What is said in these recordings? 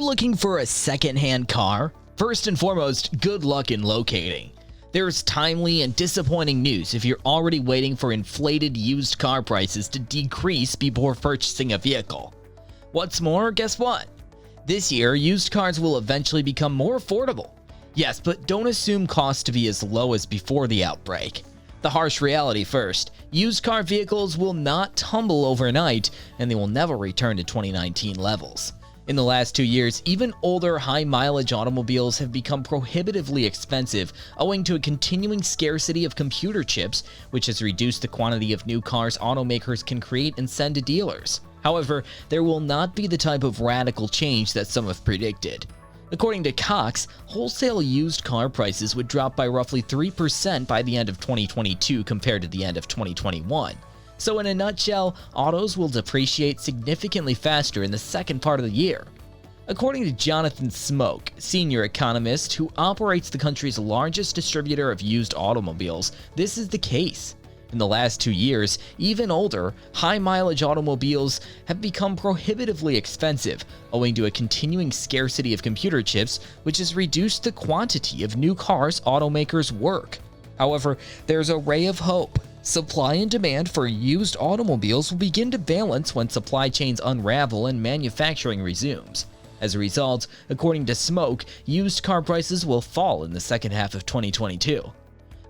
looking for a second-hand car? First and foremost, good luck in locating. There's timely and disappointing news if you're already waiting for inflated used car prices to decrease before purchasing a vehicle. What's more, guess what? This year, used cars will eventually become more affordable. Yes, but don't assume costs to be as low as before the outbreak. The harsh reality first, used car vehicles will not tumble overnight, and they will never return to 2019 levels. In the last 2 years, even older, high-mileage automobiles have become prohibitively expensive owing to a continuing scarcity of computer chips, which has reduced the quantity of new cars automakers can create and send to dealers. However, there will not be the type of radical change that some have predicted. According to Cox, wholesale used car prices would drop by roughly 3% by the end of 2022 compared to the end of 2021. So in a nutshell, autos will depreciate significantly faster in the second part of the year. According to Jonathan Smoke, senior economist who operates the country's largest distributor of used automobiles, this is the case. In the last 2 years, even older, high-mileage automobiles have become prohibitively expensive, owing to a continuing scarcity of computer chips, which has reduced the quantity of new cars automakers work. However, there's a ray of hope. Supply and demand for used automobiles will begin to balance when supply chains unravel and manufacturing resumes. As a result, according to Smoke, used car prices will fall in the second half of 2022.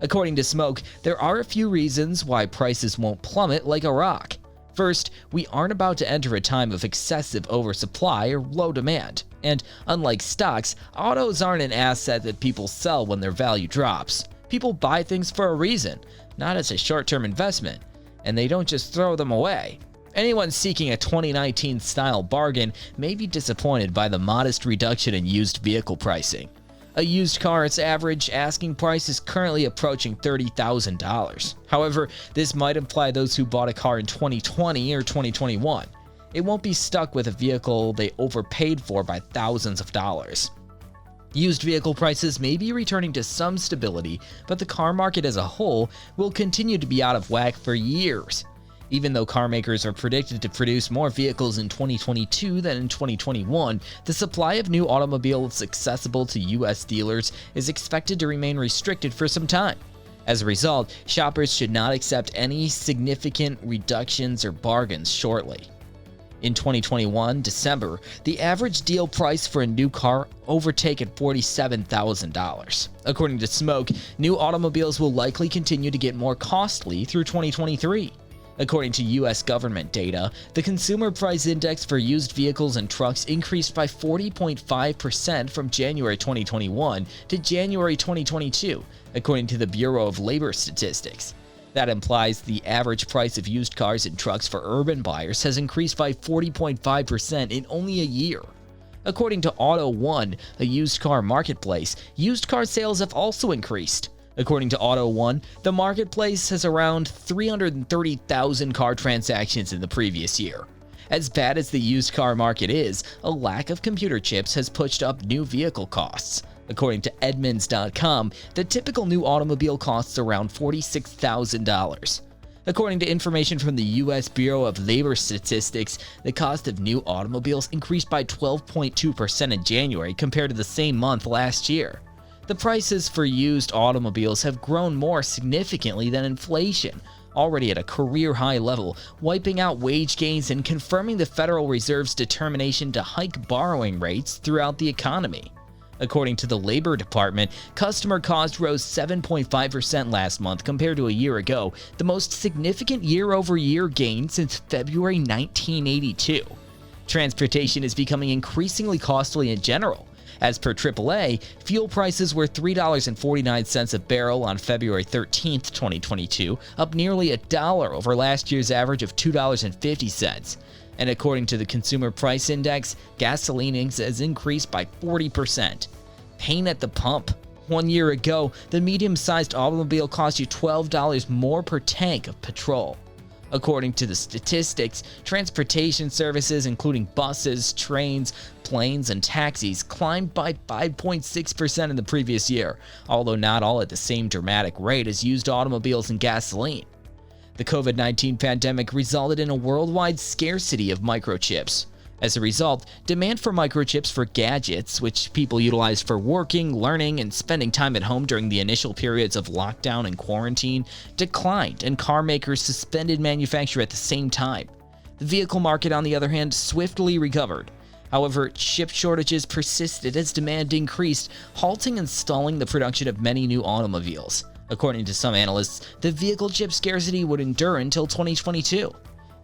According to Smoke, there are a few reasons why prices won't plummet like a rock. First, we aren't about to enter a time of excessive oversupply or low demand. And unlike stocks, autos aren't an asset that people sell when their value drops. People buy things for a reason, not as a short-term investment, and they don't just throw them away. Anyone seeking a 2019 style bargain may be disappointed by the modest reduction in used vehicle pricing. A used car's average asking price is currently approaching $30,000. However, this might imply those who bought a car in 2020 or 2021. It won't be stuck with a vehicle they overpaid for by thousands of dollars. Used vehicle prices may be returning to some stability, but the car market as a whole will continue to be out of whack for years. Even though car makers are predicted to produce more vehicles in 2022 than in 2021, the supply of new automobiles accessible to U.S. dealers is expected to remain restricted for some time. As a result, shoppers should not accept any significant reductions or bargains shortly. In 2021, December, the average deal price for a new car overtaken $47,000. According to Smoke, new automobiles will likely continue to get more costly through 2023. According to U.S. government data, the Consumer Price Index for used vehicles and trucks increased by 40.5% from January 2021 to January 2022, according to the Bureau of Labor Statistics. That implies the average price of used cars and trucks for urban buyers has increased by 40.5% in only a year. According to Auto One, a used car marketplace, used car sales have also increased. According to Auto One, the marketplace has around 330,000 car transactions in the previous year. As bad as the used car market is, a lack of computer chips has pushed up new vehicle costs. According to Edmunds.com, the typical new automobile costs around $46,000. According to information from the U.S. Bureau of Labor Statistics, the cost of new automobiles increased by 12.2% in January compared to the same month last year. The prices for used automobiles have grown more significantly than inflation, already at a career-high level, wiping out wage gains and confirming the Federal Reserve's determination to hike borrowing rates throughout the economy. According to the Labor Department, customer costs rose 7.5% last month compared to a year ago, the most significant year-over-year gain since February 1982. Transportation is becoming increasingly costly in general. As per AAA, fuel prices were $3.49 a barrel on February 13, 2022, up nearly $1 over last year's average of $2.50. And according to the Consumer Price Index, gasoline has increased by 40%. Pain at the pump. 1 year ago, the medium-sized automobile cost you $12 more per tank of petrol. According to the statistics, transportation services including buses, trains, planes, and taxis climbed by 5.6% in the previous year, although not all at the same dramatic rate as used automobiles and gasoline. The COVID-19 pandemic resulted in a worldwide scarcity of microchips. As a result, demand for microchips for gadgets, which people utilize for working, learning, and spending time at home during the initial periods of lockdown and quarantine, declined, and car makers suspended manufacture at the same time. The vehicle market, on the other hand, swiftly recovered. However, chip shortages persisted as demand increased, halting and stalling the production of many new automobiles. According to some analysts, the vehicle chip scarcity would endure until 2022.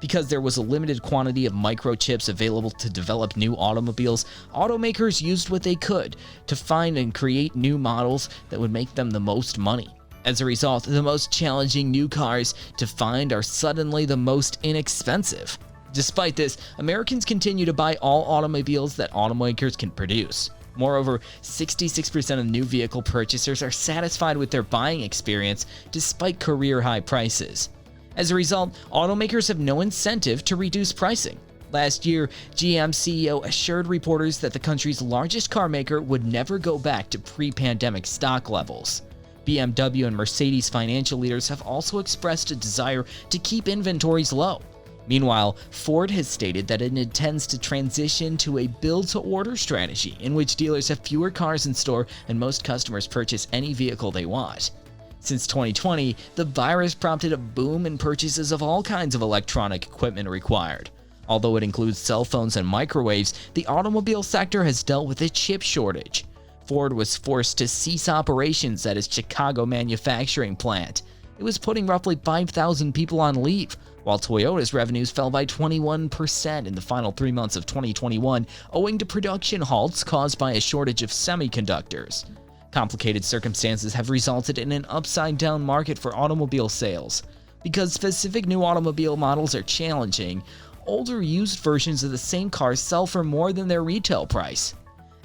Because there was a limited quantity of microchips available to develop new automobiles, automakers used what they could to find and create new models that would make them the most money. As a result, the most challenging new cars to find are suddenly the most inexpensive. Despite this, Americans continue to buy all automobiles that automakers can produce. Moreover, 66% of new vehicle purchasers are satisfied with their buying experience despite career-high prices. As a result, automakers have no incentive to reduce pricing. Last year, GM CEO assured reporters that the country's largest car maker would never go back to pre-pandemic stock levels. BMW and Mercedes financial leaders have also expressed a desire to keep inventories low. Meanwhile, Ford has stated that it intends to transition to a build-to-order strategy in which dealers have fewer cars in store and most customers purchase any vehicle they want. Since 2020, the virus prompted a boom in purchases of all kinds of electronic equipment required. Although it includes cell phones and microwaves, the automobile sector has dealt with a chip shortage. Ford was forced to cease operations at its Chicago manufacturing plant. It was putting roughly 5,000 people on leave, while Toyota's revenues fell by 21% in the final 3 months of 2021, owing to production halts caused by a shortage of semiconductors. Complicated circumstances have resulted in an upside-down market for automobile sales. Because specific new automobile models are challenging, older used versions of the same cars sell for more than their retail price.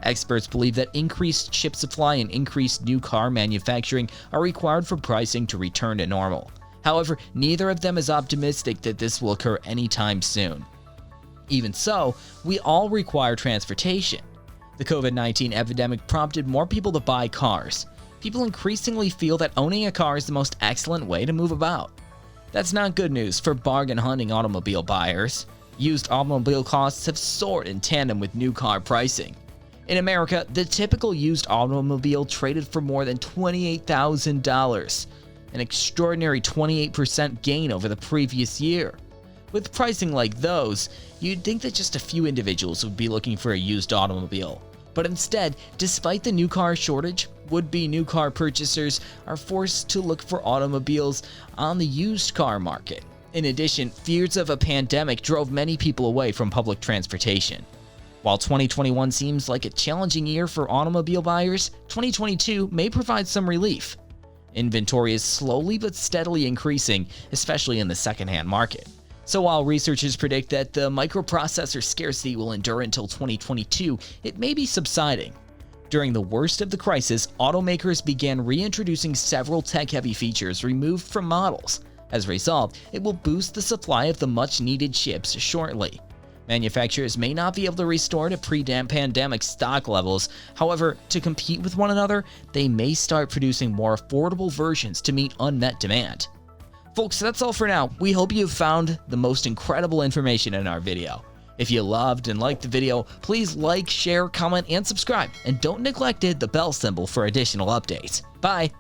Experts believe that increased chip supply and increased new car manufacturing are required for pricing to return to normal. However, neither of them is optimistic that this will occur anytime soon. Even so, we all require transportation. The COVID-19 epidemic prompted more people to buy cars. People increasingly feel that owning a car is the most excellent way to move about. That's not good news for bargain-hunting automobile buyers. Used automobile costs have soared in tandem with new car pricing. In America, the typical used automobile traded for more than $28,000, an extraordinary 28% gain over the previous year. With pricing like those, you'd think that just a few individuals would be looking for a used automobile. But instead, despite the new car shortage, would-be new car purchasers are forced to look for automobiles on the used car market. In addition, fears of a pandemic drove many people away from public transportation. While 2021 seems like a challenging year for automobile buyers, 2022 may provide some relief. Inventory is slowly but steadily increasing, especially in the secondhand market. So while researchers predict that the microprocessor scarcity will endure until 2022, it may be subsiding. During the worst of the crisis, automakers began reintroducing several tech-heavy features removed from models. As a result, it will boost the supply of the much-needed chips shortly. Manufacturers may not be able to restore to pre-pandemic stock levels. However, to compete with one another, they may start producing more affordable versions to meet unmet demand. Folks, that's all for now. We hope you found the most incredible information in our video. If you loved and liked the video, please like, share, comment, and subscribe. And don't neglect to hit the bell symbol for additional updates. Bye!